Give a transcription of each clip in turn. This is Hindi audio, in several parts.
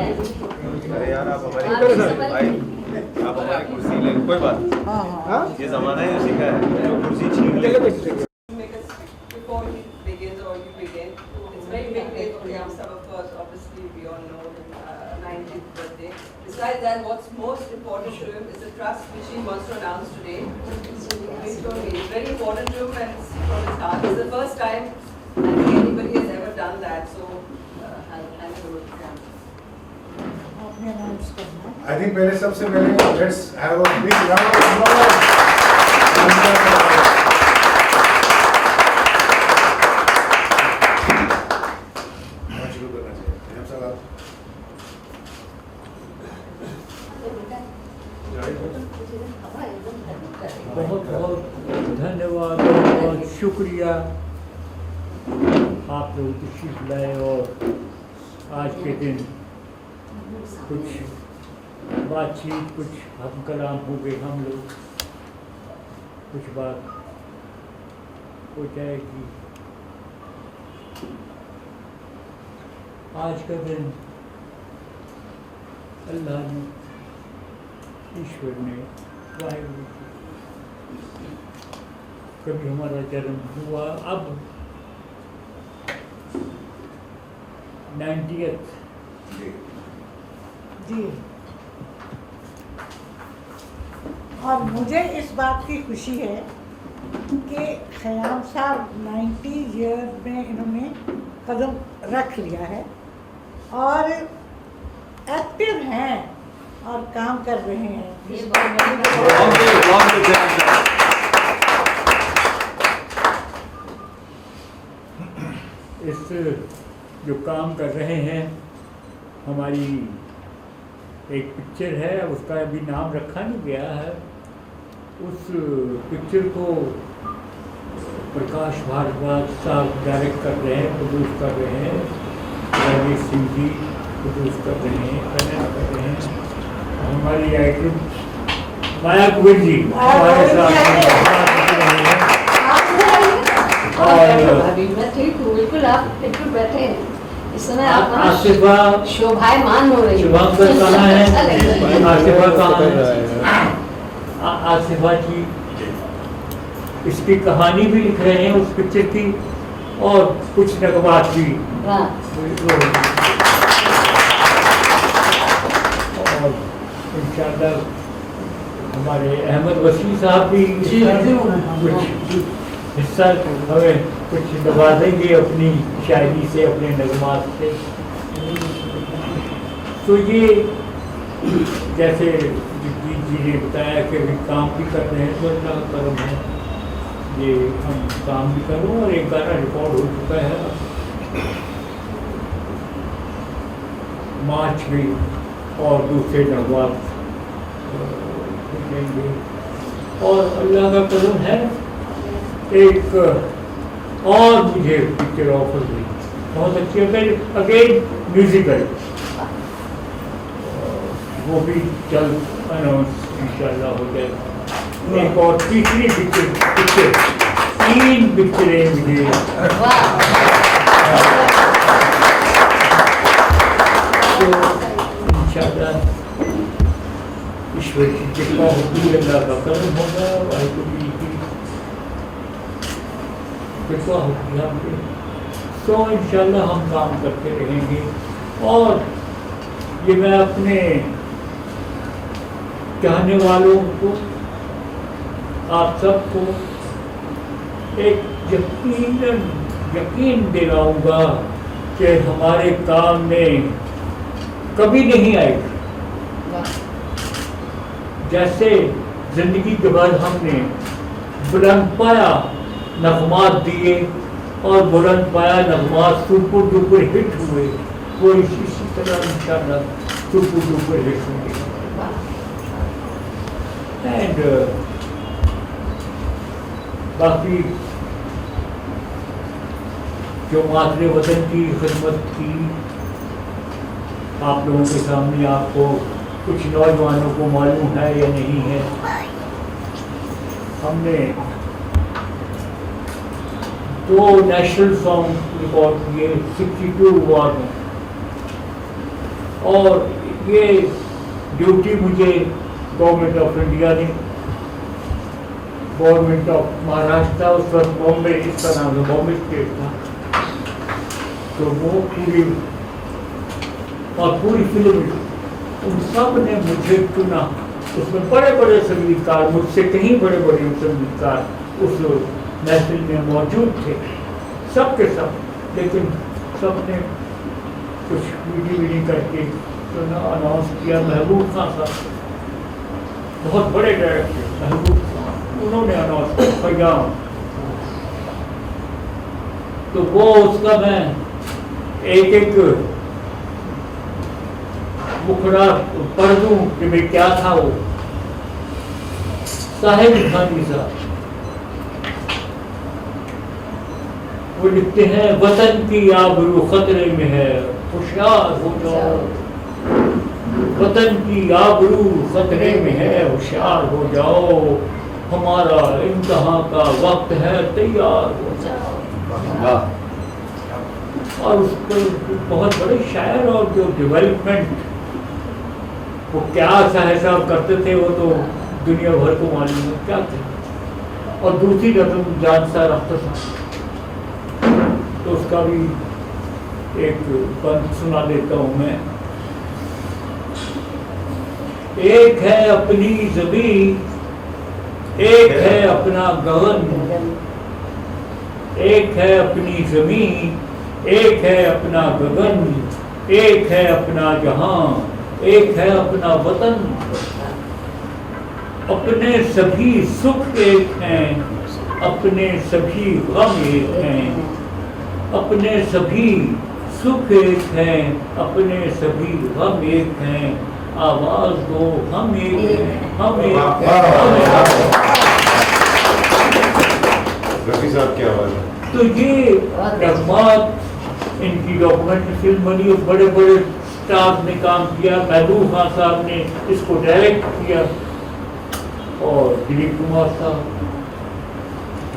अरे यार आप हमारी भाई आप हमारी कुर्सी ले कोई बात नहीं। ये जमाना ही उसी का है जो कुर्सी छीन ले। Before he begins or you begin, it's very big day for Yamsab, of course. Obviously, we all know him, 90th birthday. Besides that, what's most important to him is the trust which he wants to announce today. It's very important to him and it's from his heart. It's the first time I think anybody has ever done that. So, I'll hand it over to Yamsab. I think पहले सबसे पहले let's have a big round of applause. शुरू करना चाहिए। हम सब आप बहुत बहुत धन्यवाद और शुक्रिया आप लोग तशरीफ लाए और आज के दिन कुछ बातचीत कुछ हम कलाम हो गए हम लोग कुछ बात हो जाएगी। आज का दिन अल्लाह ने ईश्वर ने वाहिगुरु कभी हमारा जन्म हुआ अब 90th जी। और मुझे इस बात की खुशी है कि ख़याम साहब 90 ईयर में इन्होंने कदम रख लिया है और एक्टिव हैं और काम कर रहे हैं। इस जो काम कर रहे हैं हमारी एक पिक्चर है उसका अभी नाम रखा नहीं गया है। उस पिक्चर को प्रकाश भारद्वाज साहब डायरेक्ट कर रहे हैं प्रोड्यूस कर रहे हैं रमेश सिंह जी प्रोड्यूस कर रहे हैं कन्या कर रहे हैं। हमारी आइटम माया कुबेर जी हमारे साथ बिल्कुल आप बिल्कुल बैठे हैं इस समय आप आसिफा शोभायमान हो रही शुभांकर कहाँ है आसिफा कहाँ है आसिफा जी इसकी कहानी भी लिख रहे हैं उस पिक्चर की और कुछ नगमात भी और इंशाअल्लाह हमारे अहमद वसी साहब भी कुछ हिस्सा हमें कुछ नवाजेंगे अपनी शायरी से अपने नगमात से। तो ये जैसे जगदीश जी ने बताया कि अभी काम भी कर रहे हैं तो अल्लाह का करम है ये हम काम भी कर रहे हैं और एक गाना रिकॉर्ड हो चुका है मार्च में और दूसरे नगमात देंगे और अल्लाह का करम है। एक और मुझे पिक्चर ऑफर हुई बहुत अच्छी अगेन म्यूजिकल वो भी जल्द अनाउंस इंशाल्लाह हो जाएगा। एक और तीसरी पिक्चर 3 पिक्चरें मुझे तो इंशाल्लाह ईश्वर की कृपा होगी अल्लाह का करम होगा वाहिगुरू जी की कृपा होगी हम पे तो इंशाल्लाह हम काम करते रहेंगे। और ये मैं अपने चाहने वालों को आप सबको एक यकीन दिलाऊंगा कि हमारे काम में कभी नहीं आएगा। जैसे जिंदगी के बाद हमने बुलंद पाया नगमात दिए और बुलंद पाया नगमात सुपर डुपर हिट हुए वो इसी तरह इंशाल्लाह सुपर डुपर हिट होंगे। एंड बाकी जो मातरे वतन की खिदमत की आप लोगों के सामने आपको कुछ नौजवानों को मालूम है या नहीं है हमने 2 नेशनल सॉन्ग रिकॉर्ड किए 62 अवार्ड में और ये ड्यूटी मुझे गवर्नमेंट ऑफ इंडिया ने, गवर्नमेंट ऑफ महाराष्ट्र, उस वक्त बॉम्बे, इसका नाम है बॉम्बे स्टेट था, तो वो पूरी और पूरी फिल्म उन सब ने मुझे चुना। उसमें बड़े बड़े संगीतकार, मुझसे कहीं बड़े बड़े संगीतकार उस महफिल में मौजूद थे, सब के सब, लेकिन सबने कुछ वीडियो करके अनाउंस किया। महबूब खान साहब बहुत बड़े डायरेक्टर, महबूब खान, उन्होंने अनाउंस किया फैयाम। तो वो उसका मैं एक एक मुखड़ा पढ़ दूं कि मैं क्या था। वो साहिब खानी साहब वो लिखते हैं, वतन की आबरू खतरे में है, होशियार हो जाओ, वतन की आबरू खतरे में है, होशियार हो जाओ, हमारा इम्तिहान का वक्त है, तैयार हो जाओ। और उस पर बहुत बड़े शायर, और जो डेवलपमेंट वो क्या साहब साहब करते थे, वो तो दुनिया भर को मालूम है क्या थे। और दूसरी रकम जान साहब अख्तर साहब, तो उसका भी एक बंद सुना देता हूँ मैं। एक है अपनी ज़मीन, एक है अपना गगन, एक है अपनी ज़मीन, एक है अपना गगन, एक है अपना जहां, एक है अपना वतन। अपने सभी सुख एक हैं, अपने सभी गम एक हैं, अपने सभी सुख एक हैं, अपने सभी गम एक हैं, आवाज दो हम एक हैं, हम एक हैं, हम एक हैं। रफी साहब की आवाज है। तो ये रस्मात, इनकी डॉक्यूमेंट्री फिल्म बनी और बड़े बड़े स्टाफ ने काम किया। महबूब खान साहब ने इसको डायरेक्ट किया, और दिलीप कुमार साहब,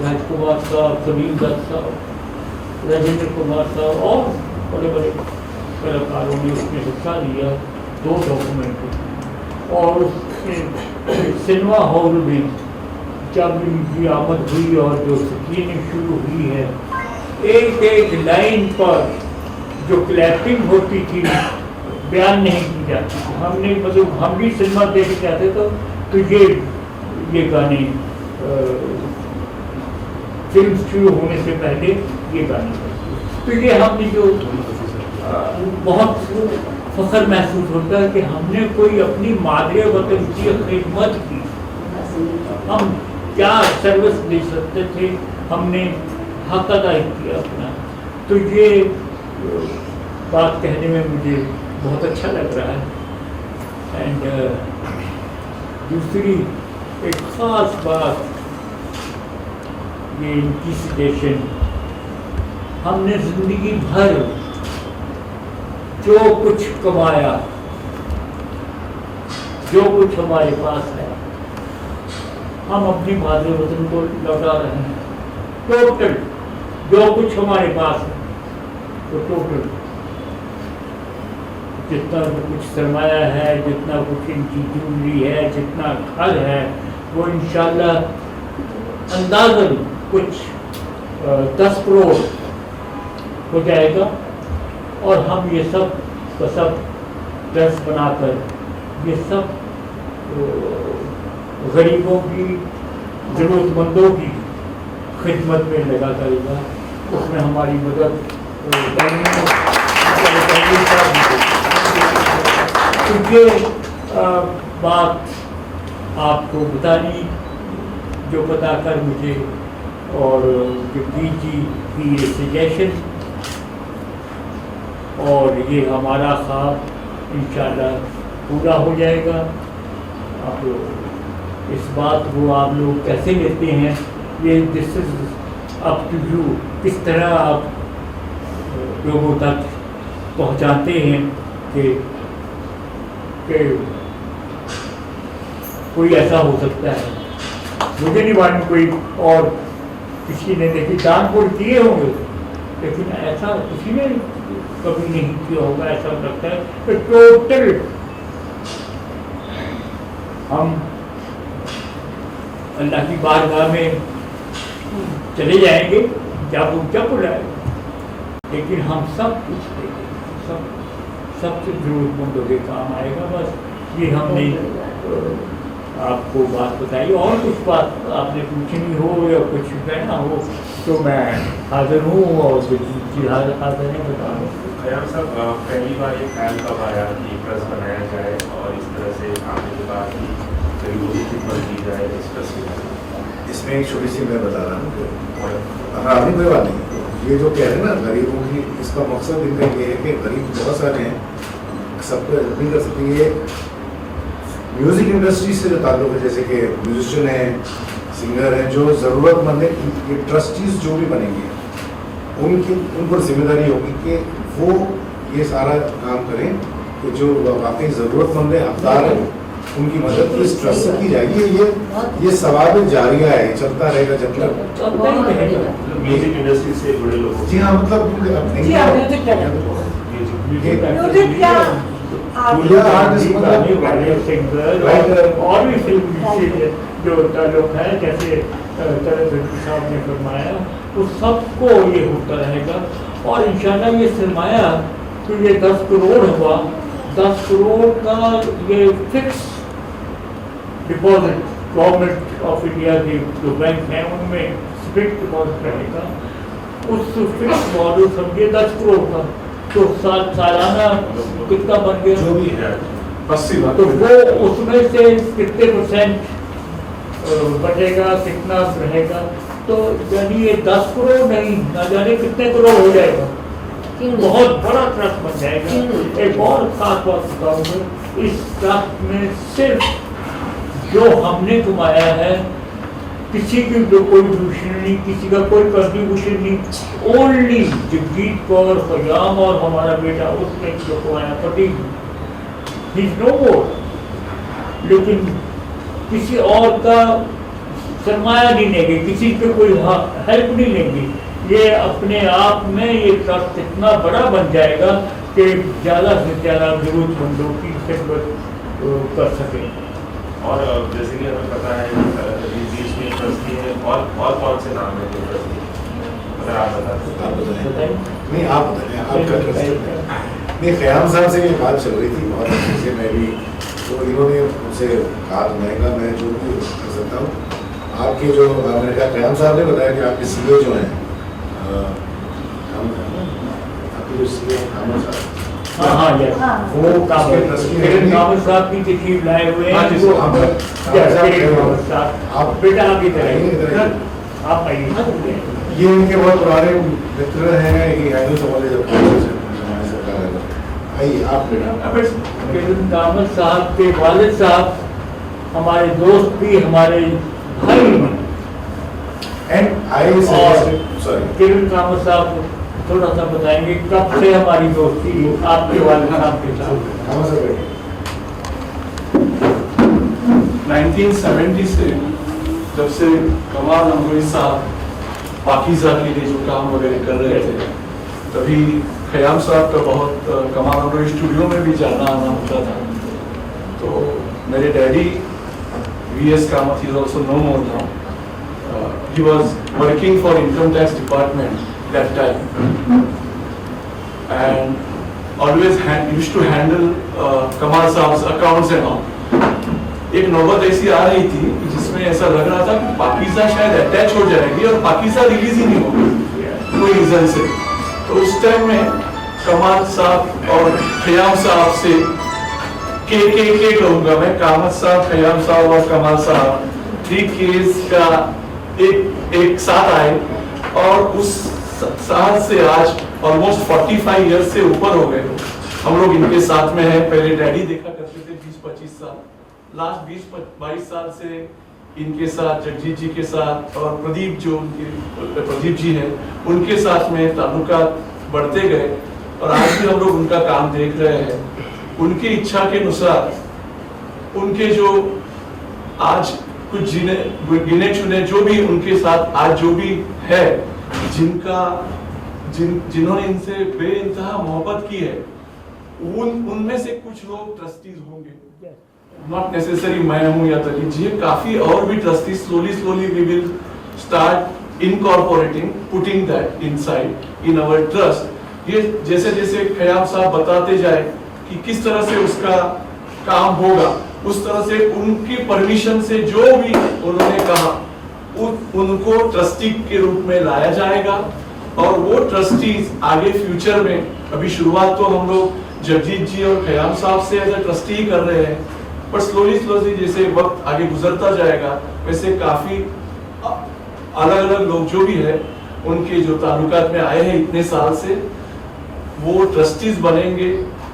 राजकुमार साहब, सलीम दत्त साहब, राजेंद्र कुमार साहब और बड़े बड़े कलाकारों ने उसमें हिस्सा लिया। 2 डॉक्यूमेंट्री। और उसमें सिनेमा हॉल में जब इनकी आमद हुई और जो स्क्रीनिंग शुरू हुई है, एक एक लाइन पर जो क्लैपिंग होती थी बयान नहीं की जाती थी। हमने मतलब हम भी सिनेमा देखने जाते तो ये गाने फिल्म शुरू होने से पहले ये गाने, तो ये हमने जो बहुत फख्र महसूस होता है कि हमने कोई अपनी मादरे वतन की खिदमत की। हम क्या सर्विस दे सकते थे, हमने हक अदा किया अपना। तो ये बात कहने में मुझे बहुत अच्छा लग रहा है। एंड दूसरी एक ख़ास बात, ये इनकी सिचुएशन, हमने ज़िंदगी भर जो कुछ कमाया, जो कुछ हमारे पास है, हम अपनी मादरे वतन को लौटा रहे हैं। टोटल जो कुछ हमारे पास है, तो टोटल जितना कुछ सरमाया है, जितना कुछ इनकी ज्वेलरी है, जितना घर है, वो इंशाल्लाह अंदाज़न कुछ 10 करोड़ हो जाएगा। और हम ये सब का सब ट्रस्ट बनाकर ये सब गरीबों की, ज़रूरतमंदों की खिदमत में लगा करेगा। उसमें हमारी मदद क्योंकि बात आपको बतानी जो पता कर मुझे, और जगदीश जी की ये सजेशन, और ये हमारा ख्वाब इंशाल्लाह पूरा हो जाएगा। आप इस बात को आप लोग कैसे लेते हैं, ये this is up to you, किस तरह आप लोगों तक पहुंचाते हैं कि कोई ऐसा हो सकता है, मुझे नहीं मालूम कोई और किसी ने देखी दानपुर किए होंगे, लेकिन ऐसा किसी ने कभी नहीं किया होगा। ऐसा लगता है कि टोटल हम अल्लाह की बारगाह में चले जाएंगे जब बुलाए, लेकिन हम सब कुछ देंगे, सबसे जरूरतमंदों के काम आएगा। बस ये हमने आपको बात बताई। और कुछ बात आपने पूछनी हो या कुछ कहना हो तो मैं हाजिर हूँ और हाजिर है बता दूँ। खयाम साहब, पहली बार ये ख्याल कब आया कि ट्रस्ट बनाया जाए और इस तरह से आने के बाद ही गरीबों की खिदमत की जाए इस ट्रस्ट की? इसमें एक छोटी सी मैं बता रहा हूँ। हाँ, अभी कोई बात नहीं। ये जो कह रहे हैं ना गरीबों की, इसका मकसद इनका ये है कि गरीब बहुत सारे हैं, सबको हेल्प नहीं कर सकते। ये म्यूज़िक इंडस्ट्री से जो ताल्लुक है, जैसे कि म्यूजिशियन है, सिंगर है, जो ज़रूरतमंद है, ये ट्रस्टीज जो भी बनेंगे उन पर जिम्मेदारी होगी कि वो ये सारा काम करें कि जो वाकई ज़रूरतमंद है, हकदार है, उनकी मदद इस ट्रस्ट से की जाएगी। ये सवाब जारिया है, चलता रहेगा जब तक म्यूजिक इंडस्ट्री से जुड़े लोग। जी हाँ, मतलब जी हाँ, म्यूजिक क्या और भी फिल्म जो ताल्लुक है, जैसे साहब ने फरमाया, वो सबको ये होता रहेगा। और इंशाल्लाह ये सरमाया तो ये 10 करोड़ हुआ, 10 करोड़ का ये fix deposit government of India के जो बैंक हैं उनमें फिक्स डिपॉजिट रहेगा। उस फिक्स मॉडल समझिए 10 करोड़ का, तो सालाना कितना बन गया? जो भी है 80 लाख। तो वो उसमें से कितने % बचेगा, कितना रहेगा? तो यानी ये 10 करोड़ नहीं, ना जाने कितने करोड़ हो जाएगा। बहुत बड़ा ट्रस्ट बन जाएगा। एक और खास बात बताऊंगा, इस ट्रस्ट में सिर्फ जो हमने कमाया है, किसी की जो कंट्रीब्यूशन नहीं, किसी का कोई कंट्रीब्यूशन नहीं, ओनली जगजीत कौर, खयाम और हमारा बेटा उसने जो कमाया प्रदीप, ही इज नो मोर। लेकिन किसी और का सरमाया नहीं लेंगे, किसी पे कोई हेल्प नहीं लेंगे। ये अपने आप में ये ट्रस्ट इतना बड़ा बन जाएगा कि ज़्यादा से ज़्यादा जरूरतमंदों की खिदमत कर सकें। और जैसे कि हमें पता है बीच में ट्रस्टी है, और कौन से नाम है जो ट्रस्टी, अगर आप बताएं। नहीं, आप बताएं, आपका ट्रस्ट। नहीं, खयाम साहब से ये बात चल रही थी बहुत अच्छे से, मैं भी, तो इन्होंने मुझसे कहा तो मैं कहा मैं जो भी कर सकता हूँ। आपके जो मैंने कहा, खयाम साहब ने बताया कि आपके सीए जो हैं, आपके जो सीए कामर साहब, वो कामर साहब की तकलीफ लाए हुए हैं। आप बेटा की तरह आप आइए। ये उनके बहुत पुराने मित्र हैं, ये हैदर समाज आइए आप बेटा। कामर साहब के वालिद साहब हमारे दोस्त भी, हमारे भाई भी। किरण कामत साहब थोड़ा सा बताएंगे कब से हमारी दोस्ती आपके वालिद साहब के साथ? 1970 से, जब से कमाल अमरोही साहब पाकीज़ा के लिए जो काम वगैरह कर रहे थे, तभी खयाम साहब का बहुत कमाल अमरोही स्टूडियो में भी जाना आना होता था। तो मेरे daddy V.S. Kamath, he is also no more now. He was working for income tax department that time, and always used to handle Kamal Saab's accounts and all. एक नौबत ऐसी आ रही थी जिसमें ऐसा लग रहा था कि पाकीज़ा शायद अटैच हो जाएगी और पाकीज़ा रिलीज ही नहीं होगी कोई रीजन से। तो उस टाइम में कमाल साहब और खयाम साहब से के कहूँगा मैं, कामत साहब, खयाम साहब और कमाल साहब 3 केस का एक साथ आए, और उस साथ से आज ऑलमोस्ट 45 ईयर्स से ऊपर हो गए हम लोग इनके साथ में हैं। पहले डैडी देखा करते थे 20-25 साल, लास्ट 20-22 साल से इनके साथ, जगजीत जी के साथ और प्रदीप जो उनके प्रदीप जी हैं उनके साथ में ताल्लुकात बढ़ते गए, और आज भी हम लोग उनका काम देख रहे हैं। उनकी इच्छा के अनुसार उनके जो आज कुछ गिने चुने जो भी उनके साथ आज जो भी है, जिन्होंने इनसे बेइंतहा मोहब्बत की है, उनमें से कुछ लोग ट्रस्टीज होंगे, नॉट नेसेसरी मैं हूं या तलीब जी, काफी और भी trustee slowly we will start incorporating, putting that inside in our trust. ये जैसे जैसे खयाम साहब बताते जाए कि किस तरह से उसका काम होगा, उस तरह से उनकी परमिशन से जो भी उन्होंने कहा उनको ट्रस्टी के रूप में लाया जाएगा, और वो ट्रस्टीज आगे फ्यूचर में, अभी शुरुआत तो हम लोग जगजीत जी और खयाम साहब से एज अ ट्रस्टी ही कर रहे हैं, पर स्लोली जैसे वक्त आगे गुजरता जाएगा वैसे काफी अलग अलग लोग जो भी है उनके जो ताल्लुकात में आए हैं इतने साल से, वो ट्रस्टीज बनेंगे।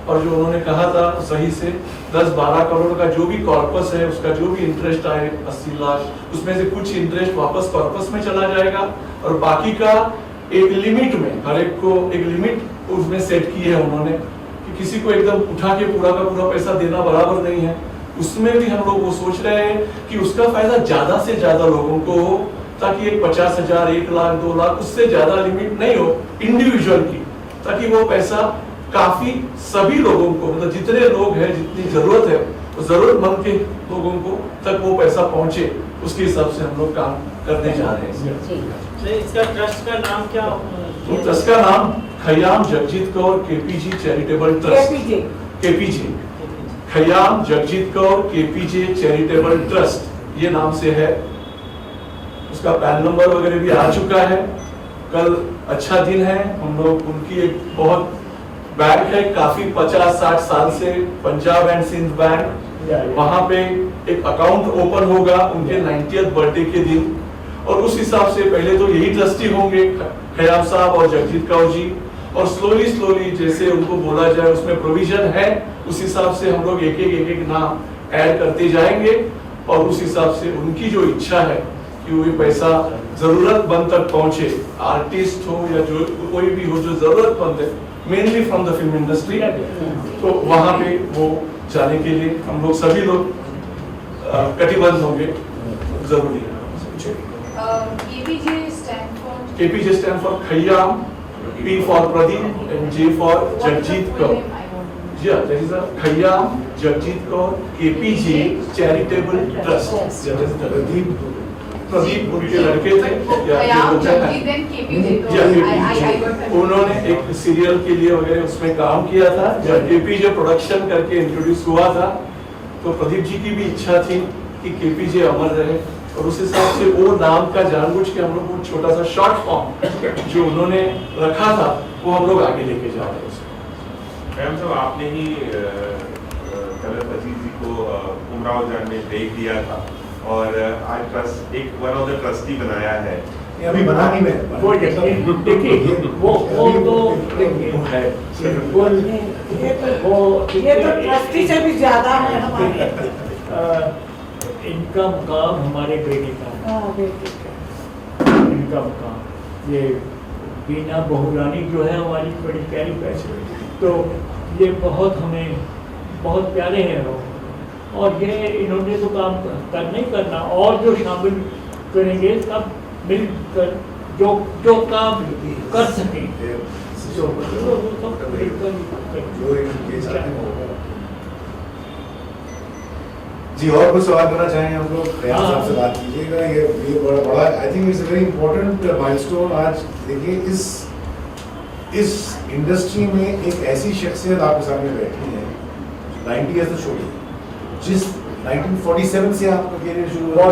और जो उन्होंने कहा था सही से 10-12 करोड़ का जो भी कॉर्पस है, उसका जो भी इंटरेस्ट आए 80 लाख, उसमें से कुछ इंटरेस्ट वापस कॉर्पस में चला जाएगा, और बाकी का एक लिमिट में, हर एक को एक लिमिट उसमें सेट की है उन्होंने कि किसी को एकदम उठा के पूरा का पूरा पैसा देना बराबर नहीं है। उसमें भी हम लोग वो सोच रहे हैं कि उसका फायदा ज्यादा से ज्यादा लोगों को हो, ताकि एक 50,000, 1 लाख, 2 लाख, उससे ज्यादा लिमिट नहीं हो इंडिविजुअल की, ताकि वो पैसा काफी सभी लोगों को, मतलब जितने लोग हैं, जितनी जरूरत है, जरूरतमंद के लोगों को तक वो पैसा पहुंचे, उसके हिसाब से हम लोग काम करने जा रहे हैं। इसका ट्रस्ट का नाम क्या? तो ट्रस्ट का नाम Khayyam Jagjit Kaur KPG charitable trust, KPJ, Khayyam Jagjit Kaur KPJ charitable trust, ये नाम से है। उसका पैन नंबर वगैरह भी आ चुका है। कल अच्छा दिन है, हम लोग उनकी एक बहुत बैंक है काफी 50-60 साल से, पंजाब एंड सिंध बैंक, वहां पे एक अकाउंट ओपन होगा उनके 90th बर्थडे के दिन, और उस हिसाब से पहले तो यही ट्रस्टी होंगे खयाम साहब और जगजीत कौर जी, और स्लोली जैसे उनको बोला जाए उसमें प्रोविजन है, उस हिसाब से हम लोग एक एक नाम ऐड करते जाएंगे, और उस हिसाब से उनकी जो इच्छा है कि वो पैसा जरूरतमंद तक पहुंचे, आर्टिस्ट हो या जो कोई भी हो जो जरूरतमंद है, mainly from the film industry, तो वहां पे वो जाने के लिए हम लोग सभी लोग कटिबद्ध होंगे, जरूरी है। KPJ stand for Khayyam, P for Pradeep and J for Jagjit Kaur. Yeah, that is a Khayyam Jagjit Kaur KPJ charitable trust. Pradeep उनके लड़के थे, उन्होंने एक सीरियल के लिए वगैरह उसमें काम किया था, जब केपीजे प्रोडक्शन करके इंट्रोड्यूस हुआ था, तो प्रदीप जी की भी इच्छा थी कि केपीजे अमर रहे, और उस हिसाब से वो नाम का जानबूझ के हम लोग वो छोटा सा शॉर्ट फॉर्म जो उन्होंने रखा था वो हम लोग आगे लेके जा रहे हैं। मैम साहब, आपने ही तलत अजीज जी को उमराव जान में ब्रेक दिया था, और आज ट्रस्ट एक वन ऑफ द ट्रस्टी बनाया है। अभी बना नहीं मैं, वो देखिए वो तो है, ये तो ट्रस्टी से भी ज्यादा है हमारे। इनका मुकाम हमारे बेटे का, इनका मुकाम, ये बीना बहुरानी जो है हमारी बड़ी प्यारी पैसे, तो ये बहुत हमें बहुत प्यारे हैं वो, और ये इन्होंने तो काम करना ही करना, और जो शामिल करेंगे सब मिलकर जो काम कर सकें, जी। और कुछ सवाल करना चाहेंगे हम लोग, खयाम साहब से बात कीजिएगा। ये बड़ा I think it's a very important milestone. आज देखिए इस इंडस्ट्री में एक ऐसी शख्सियत आपके सामने बैठी है, 90 ईयर्स से छोटी, जिस 1947 से आपका करियर शुरू हुआ,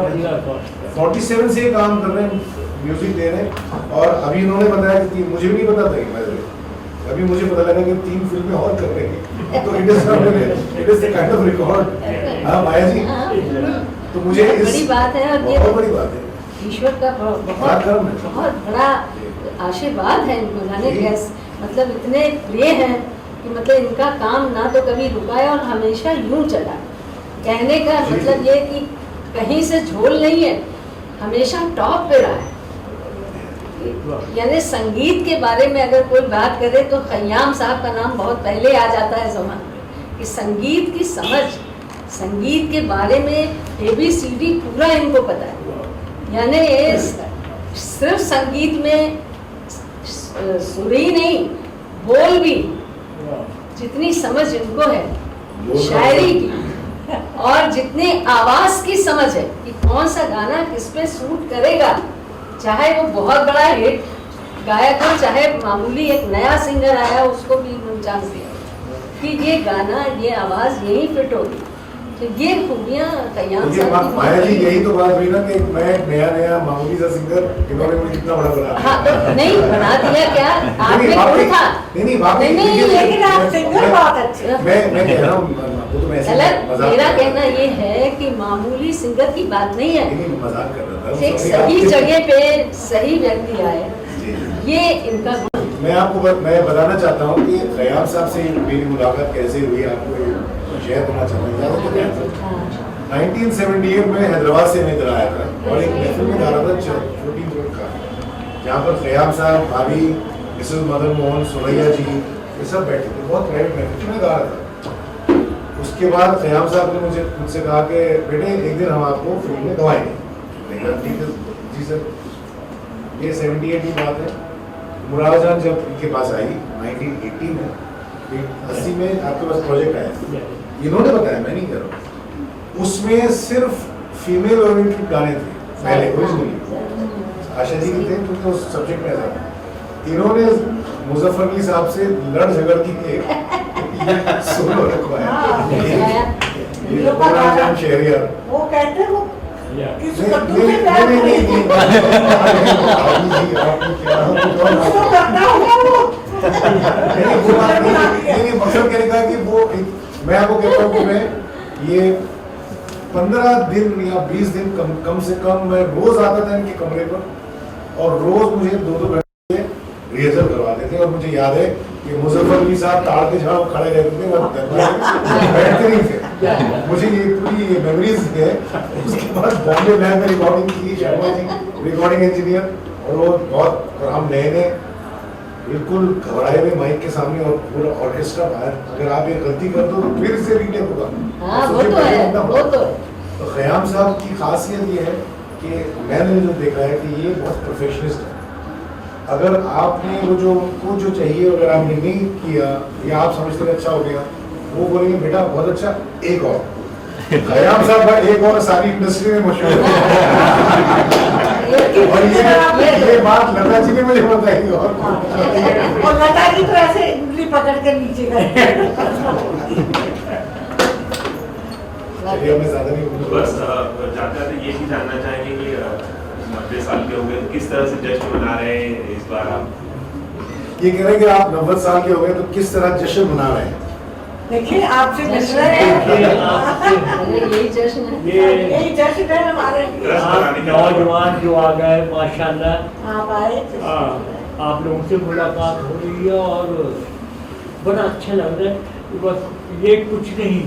47 से काम कर रहे हैं, म्यूजिक दे रहे हैं, और अभी इन्होंने बताया कि मुझे भी नहीं पता था कि अभी मुझे पता लगा कि 3 फिल्में और कर रहे हैं, तो it is the kind of record. हाँ माया जी, तो मुझे बड़ी बात है, और ये बहुत बड़ी बात है, ईश्वर का बहुत बड़ा आशीर्वाद है इनको, जाने कैसे, मतलब इतने प्रिय हैं कि मतलब इनका काम ना तो कभी रुका है और हमेशा यूं चला। कहने का मतलब ये कि कहीं से झोल नहीं है, हमेशा टॉप पे रहा है। यानी संगीत के बारे में अगर कोई बात करे तो खयाम साहब का नाम बहुत पहले आ जाता है ज़माने में, कि संगीत की समझ, संगीत के बारे में ABCD पूरा इनको पता है। यानी सिर्फ संगीत में सुर ही नहीं, बोल भी, जितनी समझ इनको है शायरी की, और जितने आवाज की समझ है कि कौन सा गाना किस पे सूट करेगा, चाहे वो बहुत बड़ा हिट गायक हो, चाहे मामूली एक नया सिंगर आया उसको भी चांस दिया कि ये गाना, ये आवाज यही फिट होगी। तो ये खूबियां कयाम साहब की माया जी, यही तो बात हुई ना कि मैं नया मामूली सा सिंगर, इन्होंने मुझे कितना बड़ा बना दिया। हाँ, तो नहीं बना दिया क्या, आपने गुण था। नहीं, लेकिन आप सिंगर बहुत अच्छे। मैं कह रहा हूँ, वो तो मैं ऐसे गलत, मजाक मेरा कर रहा कहना ये है कि मामूली सिंगर की बात नहीं है, नहीं, मजाक कर रहा था। एक सही जगह पे सही व्यक्ति आए, ये इनका गुण। मैं बताना चाहता हूँ कि खयाम साहब से मेरी मुलाकात कैसे हुई, आपको शेयर करना चाहता हूँ। 1978 में हैदराबाद से मैं इधर आया था और एक महफिल में गा रहा था छोटी रोड का, जहाँ पर खयाम साहब, भाभी, मिसेस मदन मोहन, सुरैया जी, ये सब बैठे थे। बहुत प्राइवेट महफिल में गा रहा था। उसके बाद खयाम साहब ने मुझसे कहा कि बेटे एक दिन हम आपको फ्री में गवाएंगे। मैंने कहा ठीक है जी सर। ये 78 की बात है। मुराद जान जब इनके पास आई 1980 में, 80 में आपके पास प्रोजेक्ट आया, इन्होंने बताया, मैं नहीं कह रहा हूँ, उसमें सिर्फ फीमेल ओरिएंटेड गाने थे पहले ओरिजिनली, आशा जी के थे क्योंकि उस सब्जेक्ट में ऐसा था। इन्होंने मुजफ्फर अली साहब से लड़ झगड़ की सोलो रखवाया, ये मुराद जान शहरियार, वो कहते हैं वो किस कद्दू नहीं से प्यार नहीं नहीं करेगी। नहीं उसको करना होगा वो। मकसद कहने का कि वो मैं आपको कहता हूँ कि मैं ये 15 दिन या 20 दिन कम से कम मैं रोज आता था इनके कमरे पर और रोज मुझे 2-2 घंटे रिहर्सल करवाते थे। और मुझे याद है कि मुजफ्फर अली साहब ताड़ के जहाँ खड़े रहते थे वो बैठते नहीं थे। मुझे ये पूरी मेमोरीज है। उसके बाद बॉम्बे में रिकॉर्डिंग की, शर्मा जी रिकॉर्डिंग इंजीनियर, और वो बहुत, और हम नए बिल्कुल घबराए हुए माइक के सामने और पूरा ऑर्केस्ट्रा बाहर, अगर आप ये गलती कर दो तो फिर से रीटेक होगा। हाँ, वो तो है, वो तो है। तो खयाम साहब की खासियत ये है कि मैंने जो देखा है कि ये बहुत प्रोफेशनलिस्ट है। अगर आपने वो जो चाहिए अगर आपने नहीं किया या आप समझते अच्छा हो गया, वो बोलेंगे बेटा बहुत अच्छा, एक और। खयाम साहब का एक और सारी इंडस्ट्री में मशहूर है। और ये बात लता जी ने मुझे बताई। और लता जी तो ऐसे उंगली पकड़ के नीचे गए। चलिए मैं ज्यादा नहीं बोलूंगा। बस जाते ये भी जानना चाहेंगे कि 90 साल के हो गए, किस तरह से जश्न मना रहे हैं इस बार आप? ये कह रहे हैं कि आप 90 साल के हो गए तो किस तरह जश्न मना रहे हैं? देखिए आपसे मिल रहे हैं, यही जश्न है, यही जश्न है हमारे लिए। नौजवान जो आ गए माशाल्लाह, आप आए आप लोगों से मुलाकात हो रही है और बड़ा अच्छा लग रहा है। बस ये कुछ नहीं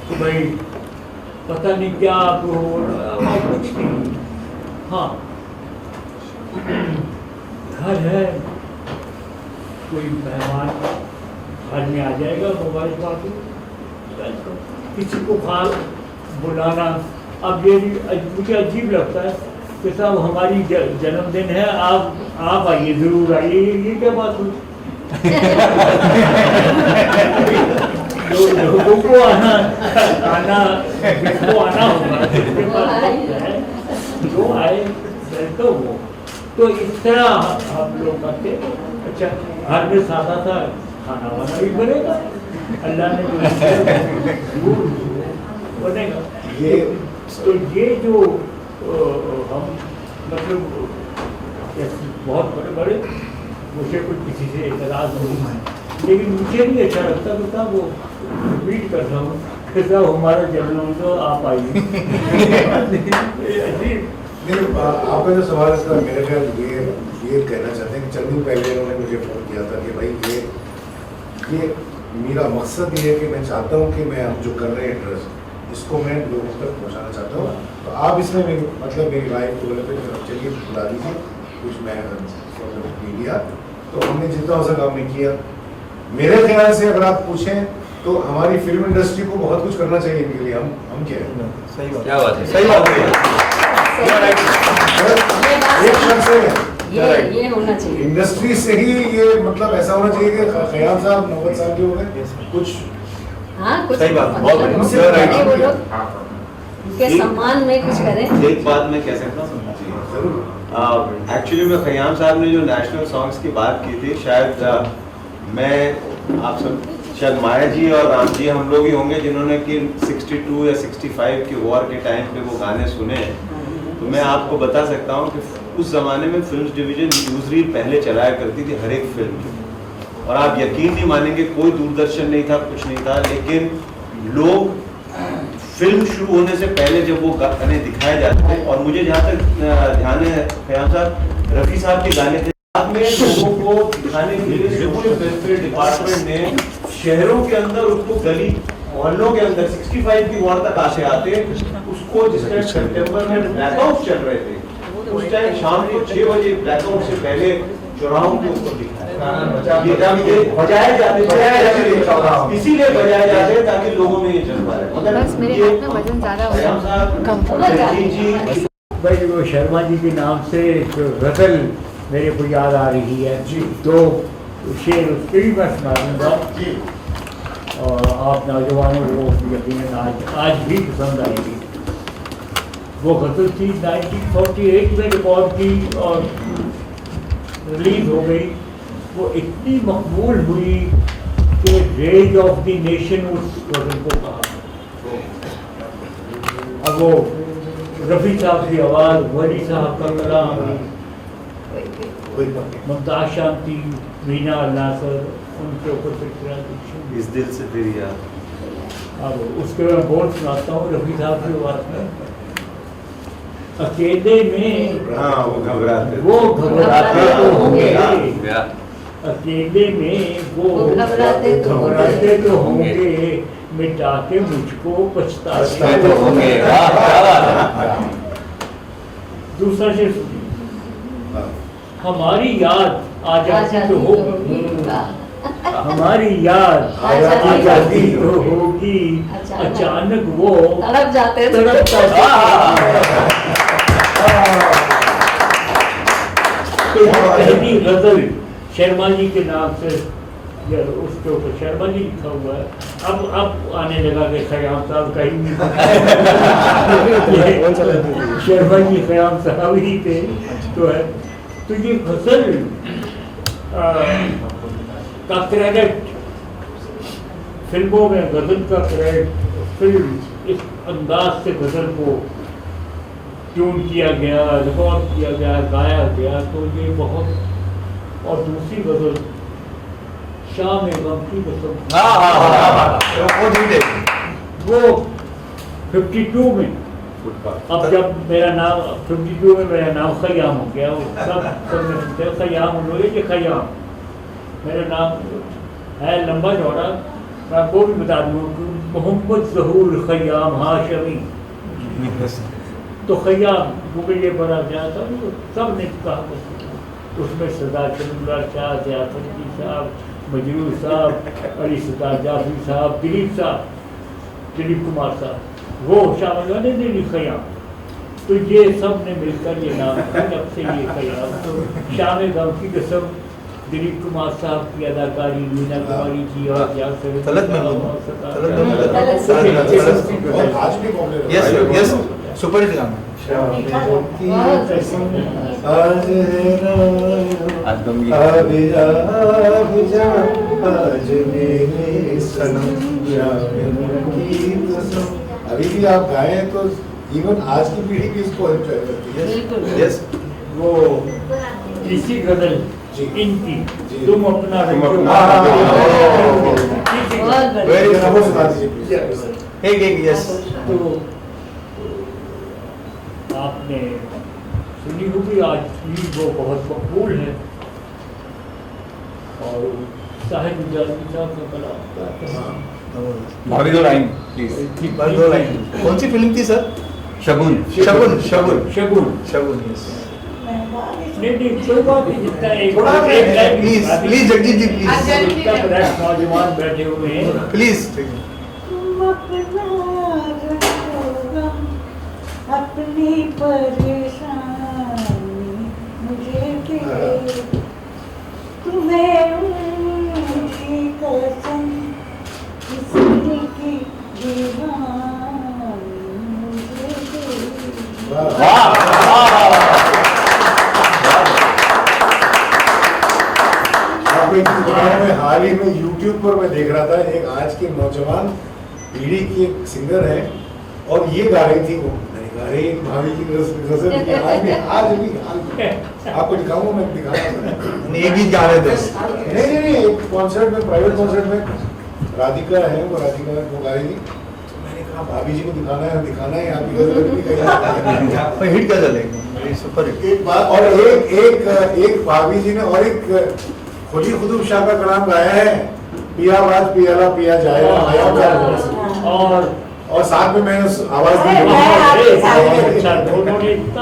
कि भाई पता नहीं क्या आप हो, कुछ नहीं। हाँ, घर है, कोई मेहमान घर में आ जाएगा, मोबाइल बात किसी को खाल बुलाना। अब ये मुझे अजीब लगता है कि साहब हमारी जन्मदिन है, आप आइए, जरूर आइए, ये क्या बात हुई? लोगों को आना होगा, जो आए तो वो तो इस तरह हम लोग करते। अच्छा, घर में सादा सा खाना वाना भी बनेगा, अल्लाह ने बनेगा। ये तो ये जो हम मतलब बहुत बड़े मुझे कुछ किसी से एतराज़ नहीं है, लेकिन मुझे नहीं अच्छा लगता तो साहब वो रिपीट करता हूँ कि साहब हमारा जन्म तो आप आइए। आपका जो सवाल इसका मेरे ख्याल ये कहना चाहते हैं कि चंद दिन पहले उन्होंने मुझे फ़ोन किया था कि भाई ये मेरा मकसद ये है कि मैं चाहता हूँ कि मैं हम जो कर रहे हैं ट्रस्ट इसको मैं लोगों तक पहुँचाना चाहता हूँ। तो आप इसमें मेरी वाइफ को बोले थे चलिए बुला दीजिए कुछ मैं मीडिया, तो हमने जितना हो सका हमने किया। मेरे ख्याल से अगर आप पूछें तो हमारी फिल्म इंडस्ट्री को बहुत कुछ करना चाहिए इनके लिए। हम क्या है, सही बात है, सही बात है। एक शख्स है ये होना चाहिए। इंडस्ट्री से ही ये मतलब ऐसा होना चाहिए कि खयाम साहब 90 साल के हो गए कुछ हाँ कुछ सही बात, मतलब बहुत बढ़िया। उनसे You're right. बड़े वो लोग हाँ उनके सम्मान में कुछ करें। एक बात मैं कह सकता हूँ एक्चुअली में खयाम साहब ने जो नेशनल सॉन्ग्स की बात की थी, शायद मैं आप सब शायद माया जी और राम जी हम लोग ही होंगे जिन्होंने कि 62 या 65 की वॉर के टाइम पे वो गाने सुने हैं। तो मैं आपको बता सकता हूँ कि उस ज़माने में फिल्म डिवीज़न न्यूज़रील पहले चलाया करती थी हर एक फिल्म की, और आप यकीन नहीं मानेंगे कोई दूरदर्शन नहीं था, कुछ नहीं था, लेकिन लोग फिल्म शुरू होने से पहले जब वो गाने दिखाए जाते थे, और मुझे जहाँ तक ध्यान है खयाम साहब, रफ़ी साहब के गाने थे, बाद में लोगों को दिखाने के लिए सोशल वेलफेयर डिपार्टमेंट ने शहरों के अंदर उसको गली मोहल्लों के अंदर 65 की वॉर तक आते आते उसको जिस टाइम सितंबर में ब्लैकआउट चल रहे थे, उस टाइम शाम को 6 बजे ब्लैकआउट से पहले चौराहों के ऊपर दिखाया, ये बजाए जाते इसीलिए बजाए जाते ताकि लोगों में ये जज्बा रहे। बस मेरे हाथ में वजन ज्यादा हो गया, कम हो गया। भाई वो शर्मा जी के नाम से जो गजल मेरे को याद आ रही है तो शेर उसके भी मैं सुना दूंगा और आप नौजवानों को यकीनन आज भी पसंद आएगी। वो गजल थी 1948 में रिकॉर्ड की और रिलीज हो गई। वो इतनी मकबूल हुई कि रेज ऑफ द नेशन उस गजल को कहा। अब वो रफ़ी साहब की आवाज़, वली साहब का कलाम, मुमताज शांति, मीना नासर, उनके ऊपर इस दिल से तेरी याद। अब उसके मैं बोल सुनाता हूँ रफ़ी साहब की आवाज़ में। अकेले में हाँ वो घबराते तो होंगे, अकेले में वो घबराते तो होंगे, मिटा के मुझको पछताते तो होंगे। दूसरा शेर हमारी याद आ जाती तो होगी, हमारी याद आ जाती तो होगी, अचानक वो तड़प जाते पहली गजल शर्मा जी के नाम से उसके ऊपर शर्मा जी लिखा हुआ है। अब आने लगा कि खयाम साहब कहीं नहीं शर्मा जी खयाम साहब ही थे तो है। तो ये गजल का क्रेडिट फिल्मों में गजल का क्रेडिट फिल्म इस अंदाज से गजल को ट्यून किया गया, रिकॉर्ड किया गया, गाया गया, तो ये बहुत। और दूसरी गजल शाम गम की कसम, वो 52 में, अब जब मेरा नाम 52 में मेरा नाम खयाम हो गया, वो सब खयाम लोगे कि खयाम मेरा नाम है लंबा चौड़ा। मैं वो भी बता दूँ कि मोहम्मद ज़हूर खयाम हाशमी, तो खयाम वो भी ये बड़ा गया था, तो सब ने कहा उसमें सरदार चंद्रलाल शाह, ज़ियाफरजी साहब, मजरूर साहब, अली सरदार जाफरी साहब, दिलीप कुमार साहब, वो शामिल होने दिल्ली खयाम। तो ये सब ने मिलकर ये नाम जब से ये खयाम। तो शाम गम की कसम दिलीप कुमार साहब की अदाकारी, मीना कुमारी जी और आज भी सुपर हिट गाना अभी भी आप गाएं तो इवन आज की पीढ़ी भी इसको एंजॉय करती है। यस वो इसी गजल इनकी तुम अपना यस तो आपने सुनी होगी, आज भी वो बहुत मकबूल है। और साहिब जानी साहब का कलाम दो लाइन प्लीज, दो लाइन। कौन सी फिल्म थी सर? शगुन शगुन शगुन शगुन शगुन यस। नहीं कोई बात नहीं, जितना एक please please Jagjit ji please, नौजवान बैठे हुए हैं प्लीज। अपनी परेशानी मुझे आपको एक चीज बताऊं, मैं हाल ही में YouTube पर मैं देख रहा था, एक आज की नौजवान पीढ़ी की एक सिंगर है और ये गा रही थी, वो मैंने कहा अरे एक भाभी की गजल आज भी आपको दिखाऊंगा, मैं दिखाऊंगा। एक गीत गा रहे थे। नहीं, एक कॉन्सर्ट में, प्राइवेट कॉन्सर्ट में राधिका है, वो राधिका वो गा रही थी। मैंने कहा भाभी जी को दिखाना है, आपकी गजल भी कहीं हिट गजल है, सुपर हिट। एक बात और एक भाभी जी ने और एक खुली खुदूब शाह का कलाम गाया है, पिया बाज पियाला पिया जाएगा, और साथ में मैंने आवाज दी।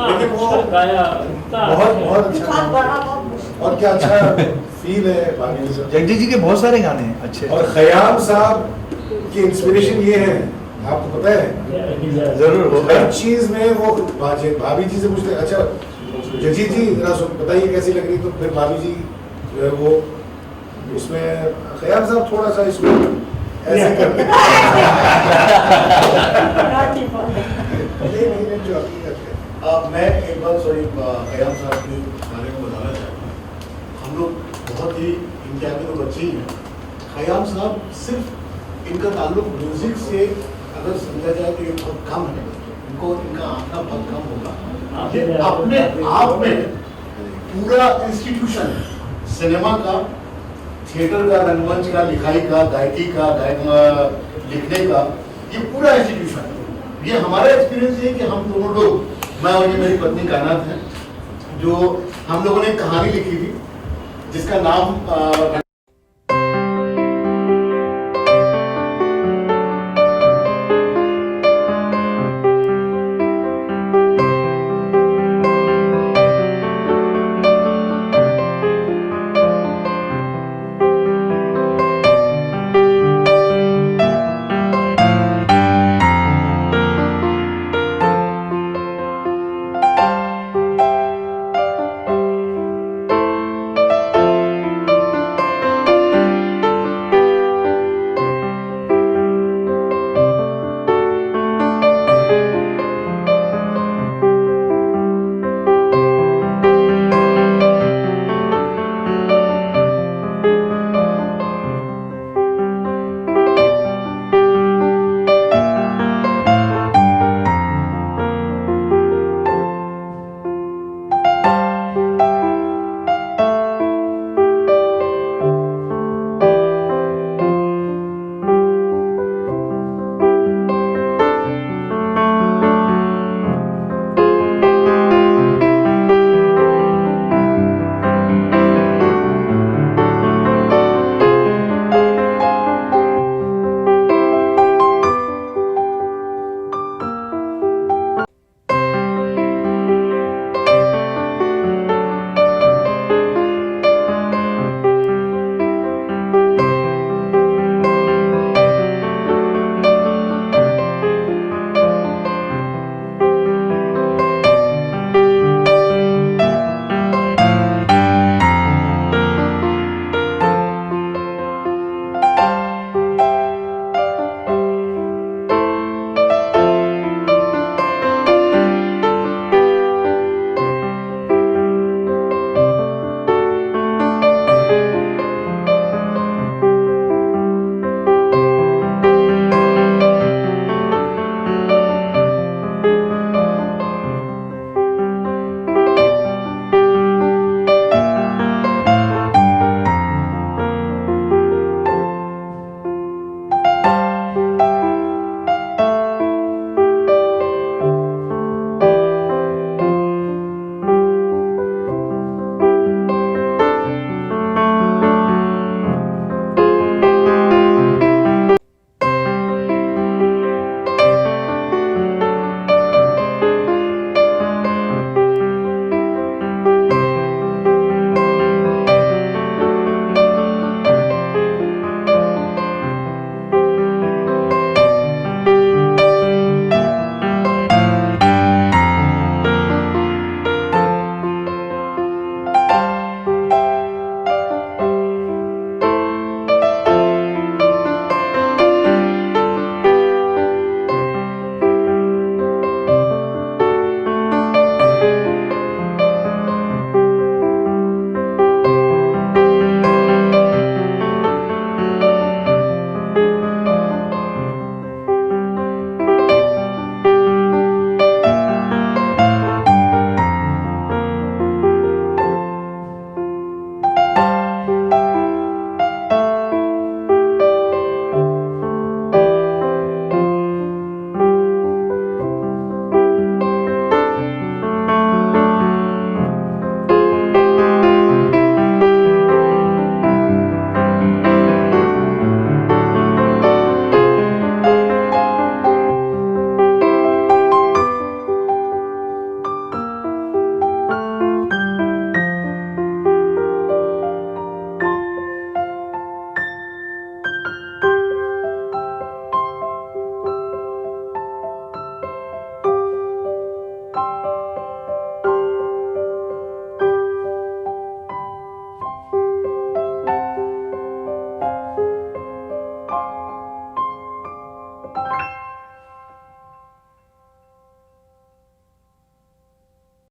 लेकिन वो बहुत अच्छा, और क्या अच्छा फील है भाभी जी से। जगदीश जी के बहुत सारे गाने हैं अच्छे। और खयाम साहब की इंस्पिरेशन ये है, आपको पता है, जरूर हर चीज में वो भाभी जी से पूछते, अच्छा जगजीत जी जरा बताइए कैसी लग रही, तो फिर भाभी जी जो है वो उसमें खयाम साहब थोड़ा सा इसको ऐसे करते हैं। मैं एक बात सॉरी खयाम साहब के बारे में बताना चाहता हूँ। हम लोग बहुत ही इनके आगे तो बच्चे ही हैं। खयाम साहब सिर्फ इनका ताल्लुक म्यूजिक से अगर समझा जाए तो ये बहुत कम है, इनका आंकड़ा बहुत कम होगा। ये अपने आप में पूरा इंस्टीट्यूशन, सिनेमा का, थिएटर का, रंगमंच का, लिखाई का, गायकी का, लिखने का, ये पूरा इंस्टीट्यूशन। ये हमारा एक्सपीरियंस है कि हम दोनों लोग, मैं और ये मेरी पत्नी कायनात हैं, जो हम लोगों ने कहानी लिखी थी जिसका नाम